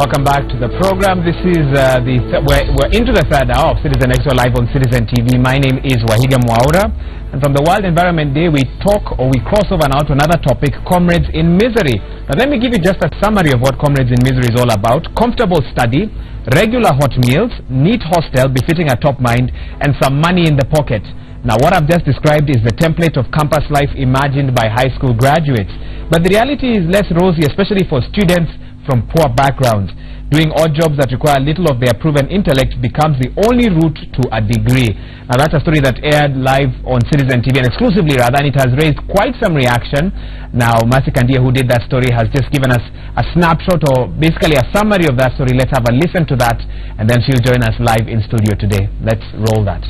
Welcome back to the program. This is we're into the third hour of Citizen Extra Live on Citizen TV. My name is Wahiga Mwaura, and from the World Environment Day, we talk or we cross over now to another topic: Comrades in Misery. Now, let me give you just a summary of what Comrades in Misery is all about: comfortable study, regular hot meals, neat hostel befitting a top mind, and some money in the pocket. Now, what I've just described is the template of campus life imagined by high school graduates. But the reality is less rosy, especially for students from poor backgrounds. Doing odd jobs that require little of their proven intellect becomes the only route to a degree. Now, that's a story that aired live on Citizen TV, and exclusively rather, and it has raised quite some reaction. Now, Mercy Kandia, who did that story, has just given us a snapshot, or basically a summary of that story. Let's have a listen to that, and then she'll join us live in studio today. Let's roll that.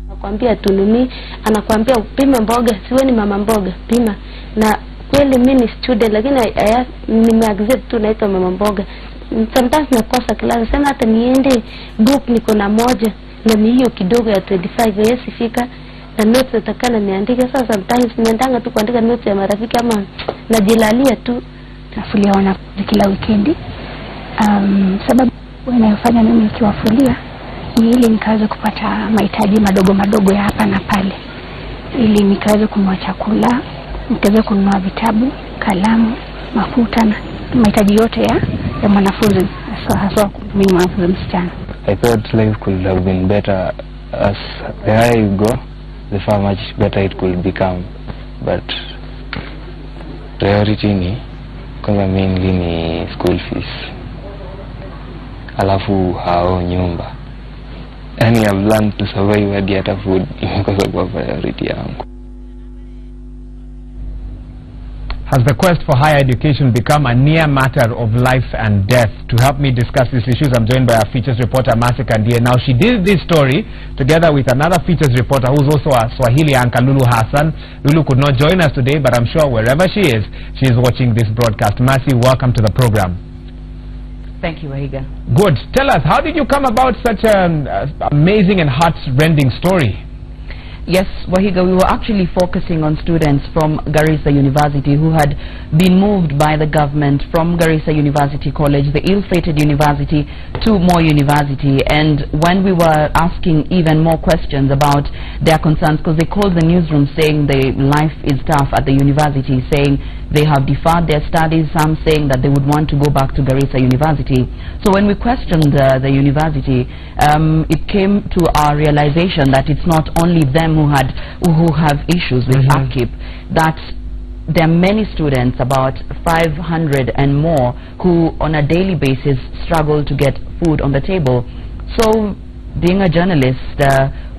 Anakuambia tununi, anakuambia upime mboga, siwe ni mama mboga, pima. Na kweli mimi ni student, lakini nimeaccept tu naitwa mama mboga. Sometimes nakosa class, sema hata niende group niko na moja, na hiyo kidogo ya 25 years ifika, na notes natakana niandike. Sasa sometimes niendanga tu kuandika notes ya marafiki, ama najilalia tu. Nafulia wana kila weekendi. Sababu wanayofanya mimi nikiwafulia ni ili nikaweza kupata mahitaji madogo madogo ya hapa na pale, ili nikaweza kununua chakula, nikaweza kununua vitabu, kalamu, mafuta na mahitaji yote ya mwanafunzi, hasa mimi mwanafunzi msichana. I thought life could have been better. As the higher you go, the far much better it could become. But priority ni kwanza mainly ni school fees, alafu hao nyumba. And I've learned to survive hadi hata food because of priority yangu. Has the quest for higher education become a near matter of life and death? To help me discuss these issues, I'm joined by our features reporter, Mercy Kandia. Now, she did this story together with another features reporter who's also a Swahili anchor, Lulu Hassan. Lulu could not join us today, but I'm sure wherever she is watching this broadcast. Mercy, welcome to the program. Thank you, Wahiga. Good. Tell us, how did you come about such an amazing and heart-rending story? Yes, Wahiga, we were actually focusing on students from Garissa University who had been moved by the government from Garissa University College, the ill-fated university, to Moi University. And when we were asking even more questions about their concerns, because they called the newsroom saying the life is tough at the university, saying they have deferred their studies, some saying that they would want to go back to Garissa University. So when we questioned the university, it came to our realization that it's not only them who have issues with upkeep, that there are many students, about 500 and more, who on a daily basis struggle to get food on the table. So being a journalist,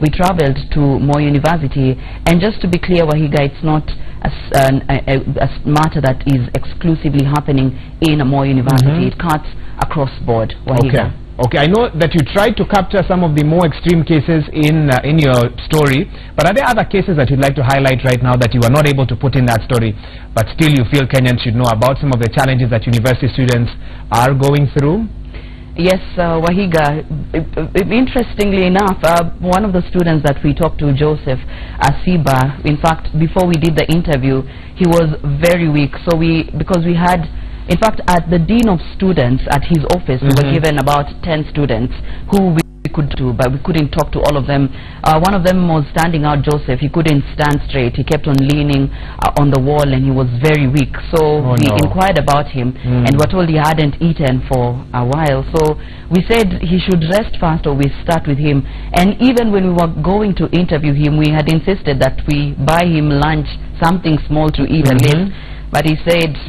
we traveled to Moi University, and just to be clear, Wahiga, it's not a matter that is exclusively happening in Moi University. It cuts across board, Wahiga. Okay, I know that you tried to capture some of the more extreme cases in your story, but are there other cases that you'd like to highlight right now that you were not able to put in that story, but still you feel Kenyans should know about some of the challenges that university students are going through? Yes, Wahiga, interestingly enough, one of the students that we talked to, Joseph Asiba, in fact, before we did the interview, he was very weak. So because we had, in fact, at the Dean of Students at his office, we were given about 10 students who we could do, but we couldn't talk to all of them. One of them was standing out, Joseph. He couldn't stand straight. He kept on leaning on the wall, and he was very weak. So we inquired about him, and we were told he hadn't eaten for a while. So we said he should rest first, or we start with him. And even when we were going to interview him, we had insisted that we buy him lunch, something small to eat at least. But he said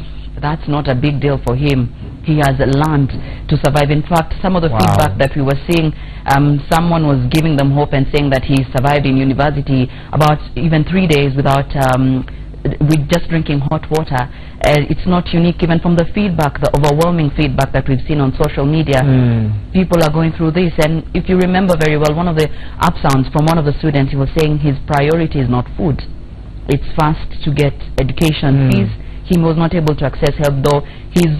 that's not a big deal for him. He has learned to survive. In fact, some of the feedback that we were seeing, someone was giving them hope and saying that he survived in university about even 3 days without with just drinking hot water. It's not unique. Even from the feedback, the overwhelming feedback that we've seen on social media, people are going through this. And if you remember very well, one of the up sounds from one of the students, he was saying his priority is not food. It's first to get education fees. He was not able to access help, though he's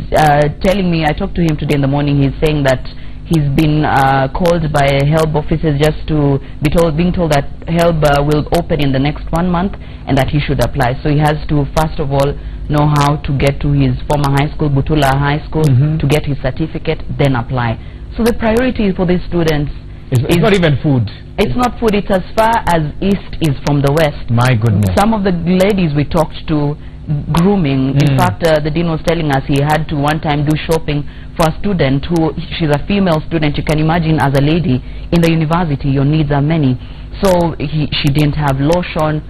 telling me, I talked to him today in the morning, he's saying that He's been called by HELB officers just to be being told that HELB will open in the next 1 month and that he should apply. So he has to first of all know how to get to his former high school, Butula High School, to get his certificate, then apply. So the priority for these students is not even food. It's not food. It's as far as east is from the west. My goodness. Some of the ladies we talked to, grooming. In fact, the dean was telling us he had to one time do shopping for a student who, she's a female student. You can imagine, as a lady in the university, your needs are many. So she didn't have lotion.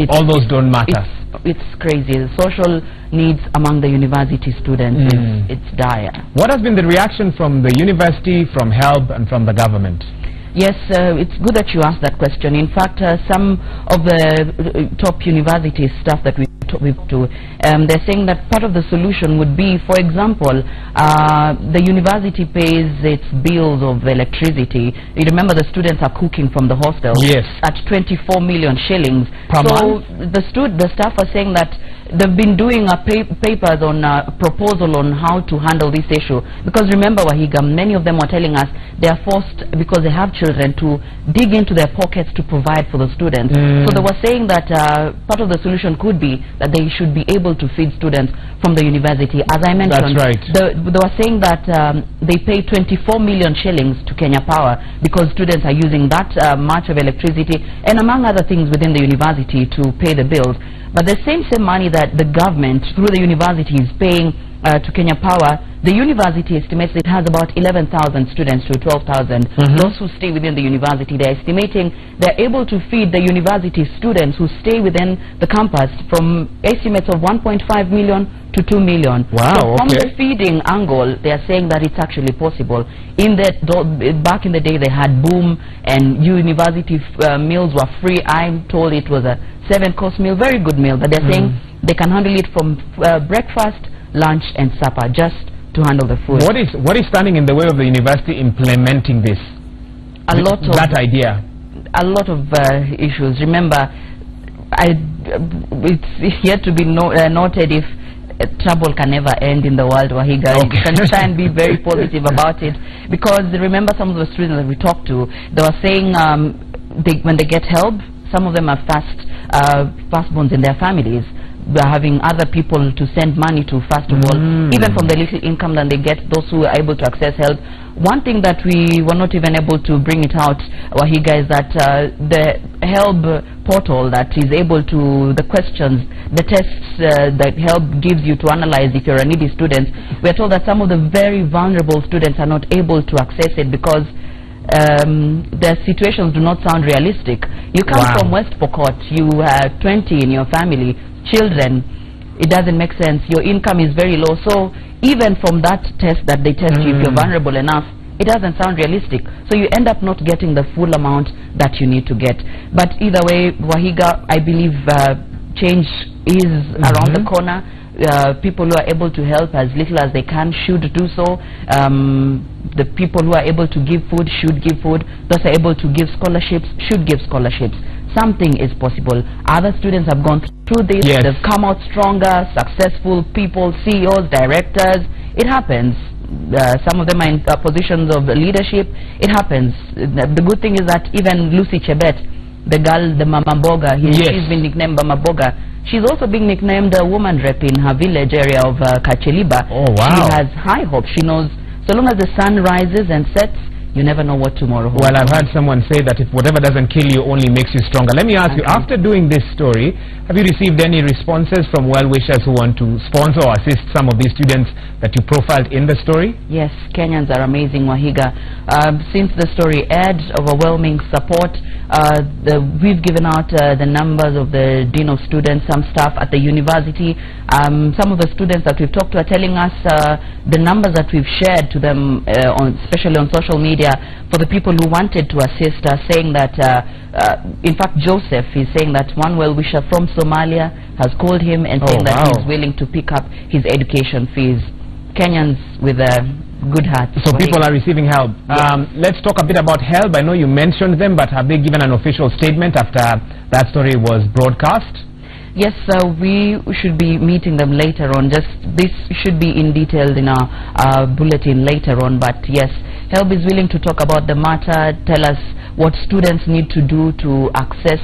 All those don't matter. It's crazy. The social needs among the university students it's dire. What has been the reaction from the university, from HELB, and from the government? Yes, it's good that you asked that question. In fact, some of the top university staff that we've talked to, they're saying that part of the solution would be, for example, the university pays its bills of electricity. You remember the students are cooking from the hostel. Yes. At 24 million shillings. Per month? The staff are saying that they've been doing papers on proposal on how to handle this issue. Because remember, Wahiga, many of them are telling us they are forced, because they have children, to dig into their pockets to provide for the students. So they were saying that part of the solution could be that they should be able to feed students from the university. As I mentioned, that's right. They were saying that they pay 24 million shillings to Kenya Power because students are using that much of electricity and among other things within the university to pay the bills. But the same money that the government through the university is paying to Kenya Power, the university estimates it has about 11,000 students to 12,000. Those who stay within the university, they're estimating they're able to feed the university students who stay within the campus from estimates of 1.5 million to 2 million. Wow, so from the feeding angle, they're saying that it's actually possible. In that, back in the day, they had boom and university meals were free. I'm told it was a 7-course meal, very good meal, but they're saying they can handle it from breakfast, lunch and supper, just to handle the food. What is standing in the way of the university implementing this? That idea. A lot of issues. Remember, it's yet to be noted if trouble can never end in the world, Wahiga. You can try and be very positive about it, because remember, some of the students that we talked to, they were saying when they get help, some of them are firstborns in their families. They're having other people to send money to, first of all, even from the little income that they get, those who are able to access help. One thing that we were not even able to bring it out, Wahiga, is that the HELB portal that is able to, the questions, the tests that HELB gives you to analyze if you're a needy student, we're told that some of the very vulnerable students are not able to access it because their situations do not sound realistic. You come from West Pokot, you have 20 in your family, children, it doesn't make sense. Your income is very low. So even from that test that they test you, if you're vulnerable enough, it doesn't sound realistic. So you end up not getting the full amount that you need to get. But either way, Wahiga, I believe change is around the corner. People who are able to help as little as they can should do so. The people who are able to give food should give food. Those who are able to give scholarships should give scholarships. Something is possible. Other students have gone through this. They've come out stronger, successful people, CEOs, directors. It happens. Some of them are in positions of leadership. It happens. The good thing is that even Lucy Chebet, the girl, the Mama Mboga, she's been nicknamed Mama Mboga. She's also being nicknamed a woman rep in her village area of Kacheliba. Oh, wow. She has high hopes. She knows so long as the sun rises and sets, you never know what tomorrow holds. Well, I've heard someone say that if whatever doesn't kill you only makes you stronger. Let me ask you, after doing this story, have you received any responses from well-wishers who want to sponsor or assist some of these students that you profiled in the story? Yes, Kenyans are amazing, Wahiga. Since the story aired, overwhelming support. We've given out the numbers of the dean of students, some staff at the university. Some of the students that we've talked to are telling us the numbers that we've shared to them, especially on social media, for the people who wanted to assist us, saying that, in fact, Joseph is saying that one well-wisher from Somalia has called him and saying that he's willing to pick up his education fees. Kenyans with a good heart. So people are receiving help. Let's talk a bit about HELB. I know you mentioned them, but have they given an official statement after that story was broadcast? Yes, we should be meeting them later on. Just this should be in detail in our bulletin later on. But yes, HELB is willing to talk about the matter, tell us what students need to do to access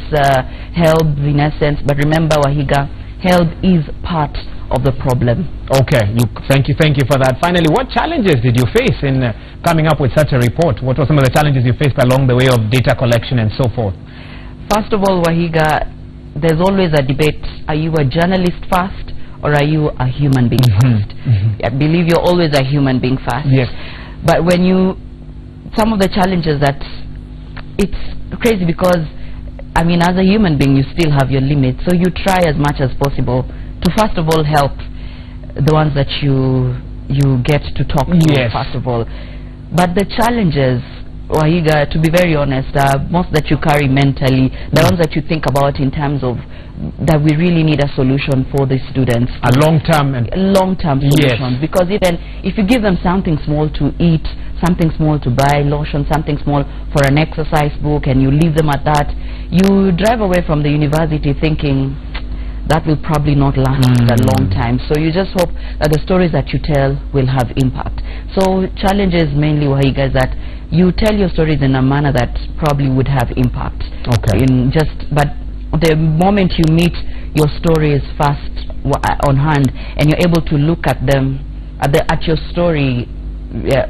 HELB in essence. But remember, Wahiga, HELB is part of the problem. Okay, thank you for that. Finally, what challenges did you face in coming up with such a report? What were some of the challenges you faced along the way of data collection and so forth? First of all, Wahiga, there's always a debate. Are you a journalist first or are you a human being first? I believe you're always a human being first. Yes. But when some of the challenges that, it's crazy because, I mean, as a human being, you still have your limits. So you try as much as possible to first of all help the ones that you get to talk to, yes, first of all. But the challenges, Wahiga, to be very honest, most that you carry mentally, the ones that you think about in terms of that we really need a solution for the students. A long-term solution. Yes. Because even if you give them something small to eat, something small to buy, lotion, something small for an exercise book, and you leave them at that, you drive away from the university thinking that will probably not last a long time. So you just hope that the stories that you tell will have impact. So challenges mainly, Wahiga, is that you tell your stories in a manner that probably would have impact. Okay. But the moment you meet your stories first on hand and you're able to look at them, at your story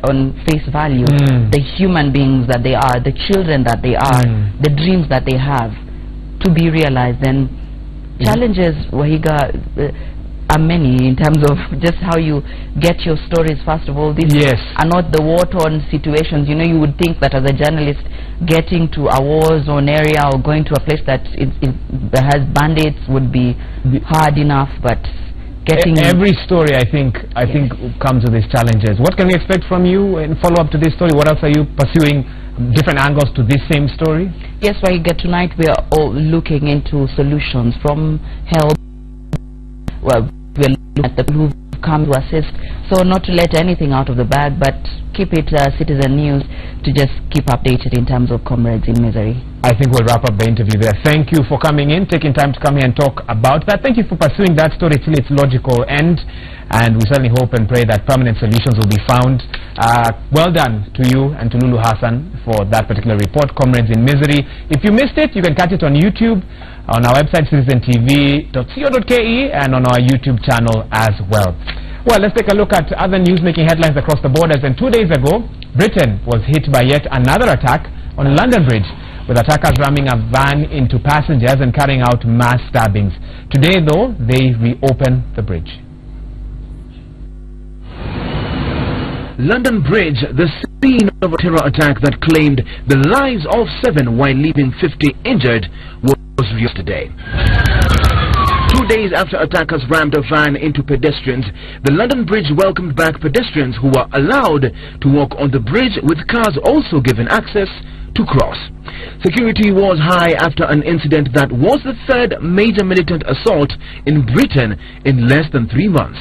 on face value, the human beings that they are, the children that they are, the dreams that they have to be realized, then challenges, Wahiga, are many in terms of just how you get your stories. First of all, these are not the war-torn situations. You know, you would think that as a journalist, getting to a war-zone area or going to a place that has bandits would be hard enough, but getting every story, I think comes with these challenges. What can we expect from you in follow-up to this story? What else are you pursuing? Different angles to this same story? Yes, Wahiga, tonight we are all looking into solutions from HELB. Well, we're looking at the people who've come to assist, so not to let anything out of the bag, but keep it Citizen News to just keep updated in terms of Comrades in Misery. I think we'll wrap up the interview there. Thank you for coming in, taking time to come here and talk about that. Thank you for pursuing that story till its logical end, and we certainly hope and pray that permanent solutions will be found. Well done to you and to Lulu Hassan for that particular report, Comrades in Misery. If you missed it, you can catch it on YouTube, on our website citizentv.co.ke, and on our YouTube channel as well. Well, let's take a look at other news-making headlines across the borders. And 2 days ago, Britain was hit by yet another attack on London Bridge, with attackers ramming a van into passengers and carrying out mass stabbings. Today, though, they reopened the bridge. London Bridge, the scene of a terror attack that claimed the lives of 7 while leaving 50 injured, was yesterday. 2 days after attackers rammed a van into pedestrians, the London Bridge welcomed back pedestrians who were allowed to walk on the bridge, with cars also given access to cross. Security was high after an incident that was the 3rd major militant assault in Britain in less than 3 months.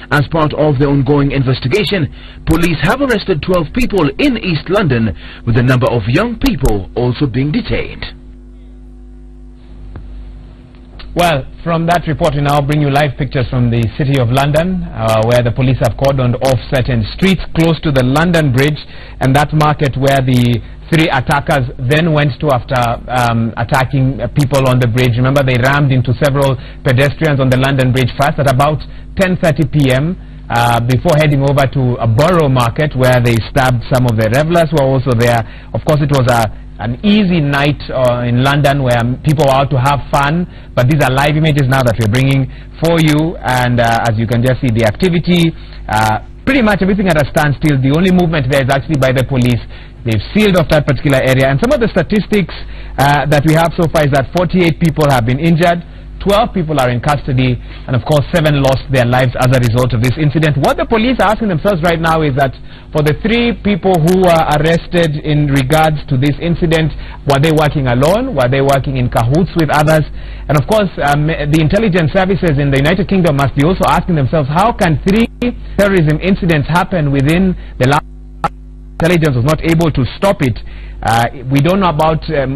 As part of the ongoing investigation, police have arrested 12 people in East London, with a number of young people also being detained. Well, from that report, we now bring you live pictures from the City of London, where the police have cordoned off certain streets close to the London Bridge, and that market where the 3 attackers then went to after attacking people on the bridge. Remember, they rammed into several pedestrians on the London Bridge first at about 10:30 p.m. Before heading over to a borough market where they stabbed some of the revelers who were also there. Of course, it was an easy night in London where people were out to have fun, but these are live images now that we're bringing for you, and as you can just see, the activity, pretty much everything at a standstill. The only movement there is actually by the police. They've sealed off that particular area, and some of the statistics that we have so far is that 48 people have been injured, 12 people are in custody, and of course 7 lost their lives as a result of this incident. What the police are asking themselves right now is that for the 3 people who were arrested in regards to this incident, were they working alone? Were they working in cahoots with others? And of course, the intelligence services in the United Kingdom must be also asking themselves, how can 3 terrorism incidents happen within the last intelligence was not able to stop it. We don't know about a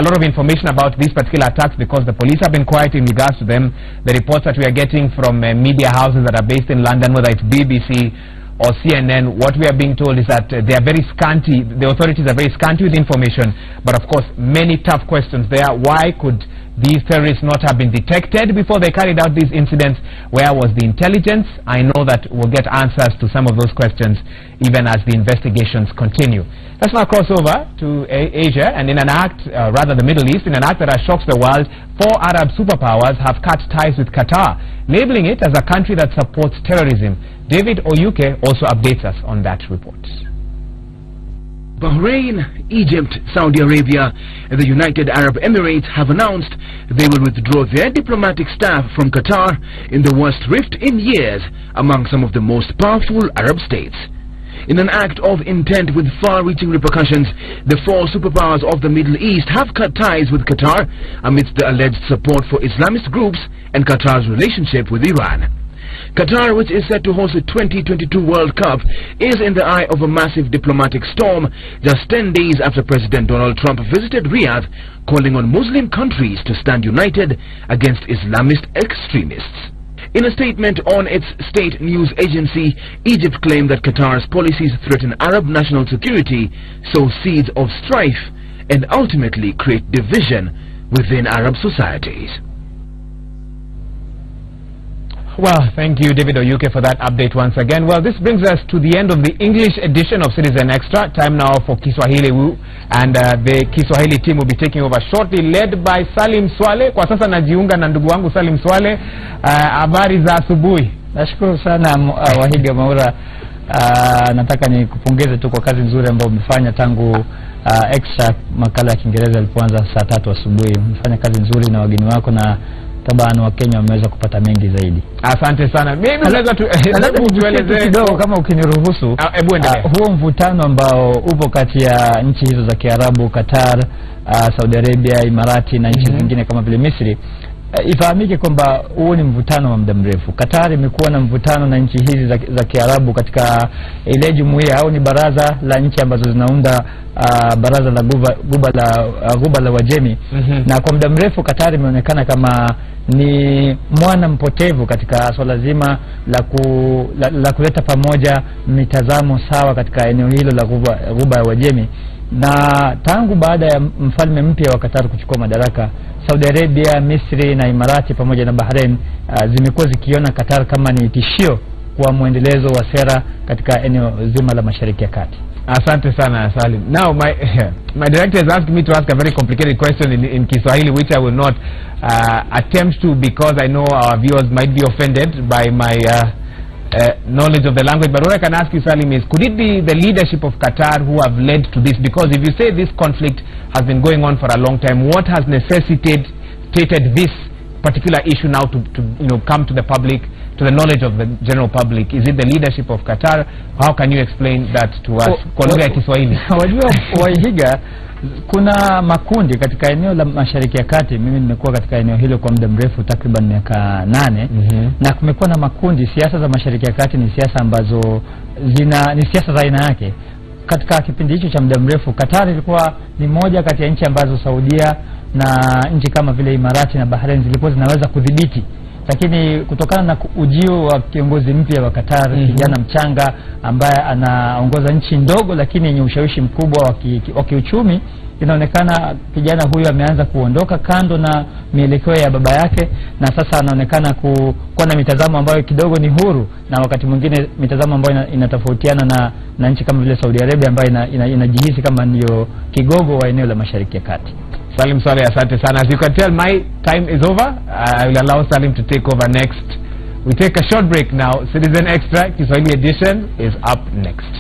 lot of information about these particular attacks because the police have been quiet in regards to them. The reports that we are getting from media houses that are based in London, whether it's BBC or CNN, what we are being told is that they are very scanty. The authorities are very scanty with information, but of course many tough questions there. Why could these terrorists not have been detected before they carried out these incidents? Where was the intelligence? I know that we'll get answers to some of those questions even as the investigations continue. Let's now cross over to Asia, and in an act, rather the Middle East, in an act that has shocked the world, 4 Arab superpowers have cut ties with Qatar, labeling it as a country that supports terrorism. David Oyuke also updates us on that report. Bahrain, Egypt, Saudi Arabia and the United Arab Emirates have announced they will withdraw their diplomatic staff from Qatar in the worst rift in years among some of the most powerful Arab states. In an act of intent with far-reaching repercussions, the 4 superpowers of the Middle East have cut ties with Qatar amidst the alleged support for Islamist groups and Qatar's relationship with Iran. Qatar, which is set to host the 2022 World Cup, is in the eye of a massive diplomatic storm just 10 days after President Donald Trump visited Riyadh, calling on Muslim countries to stand united against Islamist extremists. In a statement on its state news agency, Egypt claimed that Qatar's policies threaten Arab national security, sow seeds of strife, and ultimately create division within Arab societies. Well, thank you, David Oyuke, for that update once again. Well, this brings us to the end of the English edition of Citizen Extra. Time now for Kiswahili, and the Kiswahili team will be taking over shortly, led by Salim Swale. Kwa sasa najiunga na ndugu wangu Salim Swale. Habari za asubuhi. Nashukuru sana Wahiga Maura. Nataka nikupongeze tu kwa kazi nzuri ambayo umefanya tangu Extra makala ya Kiingereza ilipoanza saa 3 asubuhi. Umefanya kazi nzuri na wageni wako, na tabani wa Kenya wameweza kupata mengi zaidi. Asante sana. Mimi naweza tueleze kidogo kama ukiniruhusu. Hebu endelea. Huo mvutano ambao upo kati ya nchi hizo za Kiarabu, Qatar, Saudi Arabia, Imarati na nchi zingine kama vile Misri, ifahamike kwamba huo ni mvutano wa muda mrefu. Qatar imekuwa na mvutano na nchi hizi za Kiarabu katika ile jumuiya au ni baraza la nchi ambazo zinaunda baraza la Ghuba la Wajemi. Na kwa muda mrefu Qatar imeonekana kama ni mwana mpotevu katika swala zima la kuleta pamoja mitazamo sawa katika eneo hilo la Ghuba ya Wajemi. Na tangu baada ya mfalme mpya wa Qatar kuchukua madaraka, Saudi Arabia, Misri na Imarati pamoja na Bahrain zimekuwa zikiona Qatar kama ni tishio kwa muendelezo wa sera katika eneo zima la Mashariki ya Kati. Asante sana Salim. Now my director has asked me to ask a very complicated question in Kiswahili, which I will not attempt to, because I know our viewers might be offended by my knowledge of the language. But what I can ask you, Salim, is could it be the leadership of Qatar who have led to this? Because if you say this conflict has been going on for a long time, what has necessitated this particular issue now to come to the public, to the knowledge of the general public? Is it the leadership of Qatar? How can you explain that to us? Kwa lugha ya Kiswahili. Wajua Wahiga, kuna makundi katika eneo la Mashariki ya Kati. Mimi nimekuwa katika eneo hilo kwa muda mrefu, takriban miaka 8. Na kumekuwa na makundi. Siasa za Mashariki ya Kati ni siasa ambazo ni siasa za aina yake. Katika kipindi hicho cha muda mrefu, Qatar ilikuwa ni moja kati ya nchi ambazo Saudia na nchi kama vile Imarati na Bahrain zilikuwa zinaweza kudhibiti. Lakini kutokana na ujio wa kiongozi mpya wa Qatar, kijana mchanga ambaye anaongoza nchi ndogo lakini yenye ushawishi mkubwa wa kiuchumi, inaonekana kijana huyu ameanza kuondoka kando na mielekeo ya baba yake, na sasa anaonekana kuwa na mitazamo ambayo kidogo ni huru, na wakati mwingine mitazamo ambayo inatofautiana na nchi kama vile Saudi Arabia ambayo inajihisi kama ndio kigogo wa eneo la Mashariki ya Kati. Salim Swale, asante sana. As you can tell, my time is over. I will allow Salim to take over next. We take a short break now. Citizen Extra Kiswahili edition is up next.